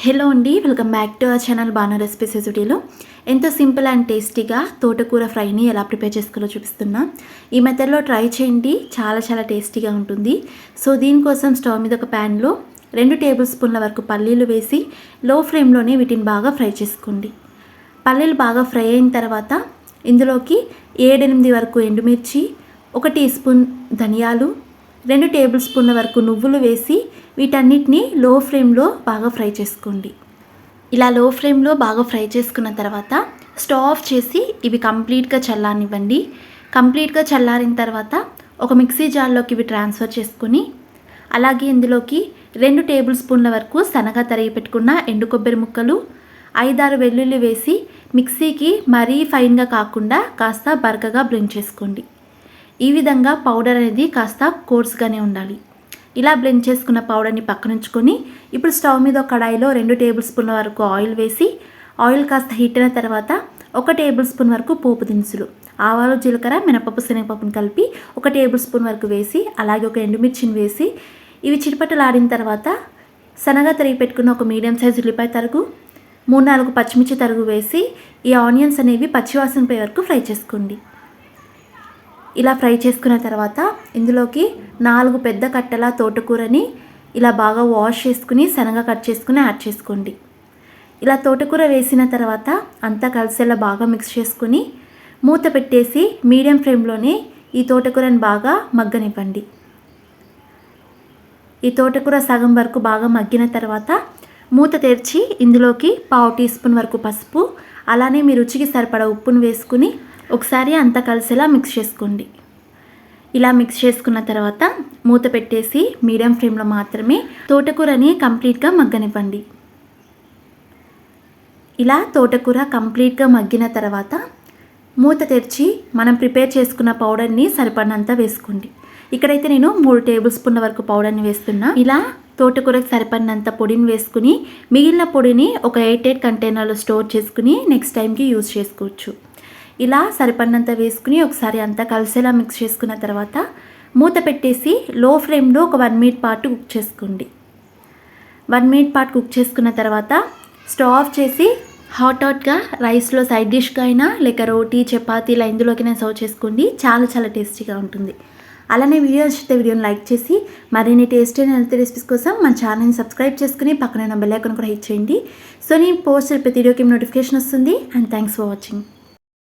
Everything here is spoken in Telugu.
హలో అండి, welcome back to our channel Banu recipes వీడియోలో ఎంతో సింపుల్ అండ్ టేస్టీగా తోటకూర ఫ్రైని ఎలా ప్రిపేర్ చేసుకోవాలో చూపిస్తున్నా. ఈ మెథడ్లో ట్రై చేయండి, చాలా టేస్టీగా ఉంటుంది. సో దీనికోసం స్టవ్ మీద ఒక ప్యాన్లో 2 టేబుల్ స్పూన్ల వరకు పల్లీలు వేసి లో ఫ్లేమ్లోనే వీటిని బాగా ఫ్రై చేసుకోండి. పల్లీలు బాగా ఫ్రై అయిన తర్వాత ఇందులోకి 7-8 వరకు ఎండుమిర్చి, 1 టీ స్పూన్ ధనియాలు, 2 టేబుల్ స్పూన్ల వరకు నువ్వులు వేసి వీటన్నిటిని లో ఫ్లేమ్లో బాగా ఫ్రై చేసుకోండి. ఇలా లో ఫ్లేమ్లో బాగా ఫ్రై చేసుకున్న తర్వాత స్టవ్ ఆఫ్ చేసి ఇవి కంప్లీట్గా చల్లారనివ్వండి. కంప్లీట్గా చల్లారిన తర్వాత ఒక మిక్సీ జార్లోకి ఇవి ట్రాన్స్ఫర్ చేసుకుని అలాగే ఇందులోకి 2 టేబుల్ స్పూన్ల వరకు సన్నగా తరిగి పెట్టుకున్న ఎండు కొబ్బరి ముక్కలు, 5-6 వెల్లుల్లి వేసి మిక్సీకి మరీ ఫైన్గా కాకుండా కాస్త బరకగా బ్లెండ్ చేసుకోండి. ఈ విధంగా పౌడర్ అనేది కాస్త కోర్స్గానే ఉండాలి. ఇలా బ్లెండ్ చేసుకున్న పౌడర్ని పక్కనుంచుకొని ఇప్పుడు స్టవ్ మీద ఒక కడాయిలో 2 టేబుల్ స్పూన్ల వరకు ఆయిల్ వేసి ఆయిల్ కాస్త హీట్ అయిన తర్వాత 1 టేబుల్ స్పూన్ వరకు పోపు దినుసులు, ఆవాలు, జీలకర్ర, మినపప్పు, శనగపప్పును కలిపి 1 టేబుల్ స్పూన్ వరకు వేసి అలాగే ఒక ఎండుమిర్చిని వేసి ఇవి చిటపటలాడిన తర్వాత సన్నగా తరిగి పెట్టుకున్న ఒక మీడియం సైజు ఉల్లిపాయ తరుగు, 3-4 పచ్చిమిర్చి తరుగు వేసి ఈ ఆనియన్స్ అనేవి పచ్చివాసన పోయే వరకు ఫ్రై చేసుకోండి. ఇలా ఫ్రై చేసుకున్న తర్వాత ఇందులోకి 4 పెద్ద కట్టల తోటకూరని ఇలా బాగా వాష్ చేసుకుని సన్నగా కట్ చేసుకుని యాడ్ చేసుకోండి. ఇలా తోటకూర వేసిన తర్వాత అంతా కలిసేలా బాగా మిక్స్ చేసుకుని మూత పెట్టేసి మీడియం ఫ్లేమ్లోనే ఈ తోటకూరని బాగా మగ్గనివ్వండి. ఈ తోటకూర సగం వరకు బాగా మగ్గిన తర్వాత మూత తెరిచి ఇందులోకి 1/2 టీ స్పూన్ వరకు పసుపు, అలానే మీ రుచికి సరిపడా ఉప్పును వేసుకుని ఒకసారి అంతా కలిసేలా మిక్స్ చేసుకోండి. ఇలా మిక్స్ చేసుకున్న తర్వాత మూత పెట్టేసి మీడియం ఫ్లేమ్లో మాత్రమే తోటకూరని కంప్లీట్గా మగ్గనివ్వండి. ఇలా తోటకూర కంప్లీట్గా మగ్గిన తర్వాత మూత తెరిచి మనం ప్రిపేర్ చేసుకున్న పౌడర్ని సరిపడినంత వేసుకోండి. ఇక్కడైతే నేను 3 టేబుల్ స్పూన్ల వరకు పౌడర్ని వేస్తున్నా. ఇలా తోటకూరకు సరిపడినంత పొడిని వేసుకుని మిగిలిన పొడిని ఒక 8 కంటైనర్లో స్టోర్ చేసుకుని నెక్స్ట్ టైంకి యూజ్ చేసుకోవచ్చు. ఇలా సరిపడినంత వేసుకుని ఒకసారి అంతా కలిసేలా మిక్స్ చేసుకున్న తర్వాత మూత పెట్టేసి లో ఫ్లేమ్లో ఒక 1 మినిట్ పాటు కుక్ చేసుకోండి. 1 మినిట్ పాటు కుక్ చేసుకున్న తర్వాత స్టవ్ ఆఫ్ చేసి హాట్గా రైస్లో సైడ్ డిష్గా అయినా లేక రోటీ, చపాతీ ఇలా ఇందులోకైనా సర్వ్ చేసుకోండి. చాలా టేస్టీగా ఉంటుంది. అలానే వీడియో నచ్చితే వీడియోని లైక్ చేసి మరిన్ని టేస్టీ అండ్ హెల్తీ రెసిపీస్ కోసం మన ఛానల్ని సబ్స్క్రైబ్ చేసుకుని పక్కన బెల్ ఐకాన్ కూడా హిట్ చేయండి. సో నేను పోస్ట్ ప్రతి వీడియోకి నోటిఫికేషన్ వస్తుంది. And thanks for watching.